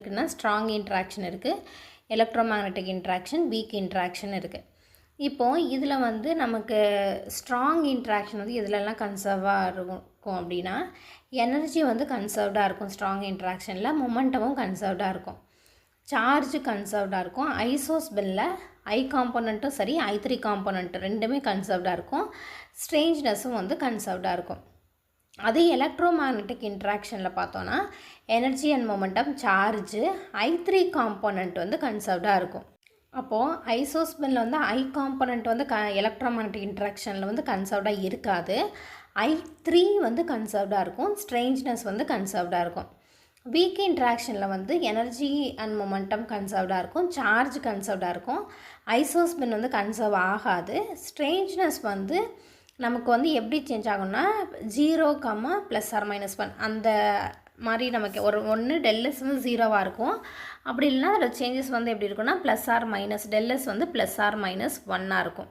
இருக்குன்னா strong interaction இருக்குது, electromagnetic interaction, week interaction இருக்குது. இப்போது இதில் வந்து நமக்கு ஸ்ட்ராங் இன்ட்ராக்ஷன் வந்து எதுலெல்லாம் கன்சர்வாக இருக்கும் அப்படின்னா, எனர்ஜி வந்து கன்சர்வ்டாக இருக்கும் ஸ்ட்ராங் இன்ட்ராக்ஷனில், மொமெண்டமும் கன்சர்வ்டாக இருக்கும், சார்ஜ் கன்சர்வ்டாக இருக்கும். ஐசோஸ்பெல்லில் I காம்போனண்ட்டும் சரி I3 காம்போனண்ட் ரெண்டுமே கன்சர்வ்டாக இருக்கும், ஸ்ட்ரேஞ்ச்னஸும் வந்து கன்சர்வ்டாக இருக்கும். அதே எலக்ட்ரோமேக்னெட்டிக் இன்ட்ராக்ஷனில் பார்த்தோன்னா energy and momentum, charge, I3 component வந்து கன்சர்வ்டாக இருக்கும். அப்போது ஐசோஸ்பெல்லில் வந்து I காம்போனண்ட் வந்து எலக்ட்ரோமேக்னெட்டிக் இன்ட்ராக்ஷனில் வந்து கன்சர்வ்டாக இருக்காது, I3 வந்து கன்சர்வ்டாக இருக்கும், ஸ்ட்ரேஞ்ச்னஸ் வந்து கன்சர்வ்டாக இருக்கும். வீக் இன்ட்ராக்ஷனில் வந்து எனர்ஜி அண்ட் மொமெண்டம் கன்சர்வ்டாக இருக்கும், சார்ஜ் கன்சர்வ்டாக இருக்கும், ஐசோஸ்பெல் வந்து கன்சர்வ் ஆகாது. ஸ்ட்ரேஞ்ச்னஸ் வந்து நமக்கு வந்து எப்படி சேஞ்ச் ஆகும்னா 0, +or-1 அந்த மாதிரி நமக்கு ஒன்று டெல்எஸ் வந்து 0வாக இருக்கும், அப்படி இல்லைனா அதோட சேஞ்சஸ் வந்து எப்படி இருக்குன்னா +or- டெல்எஸ் வந்து +or-1 இருக்கும்.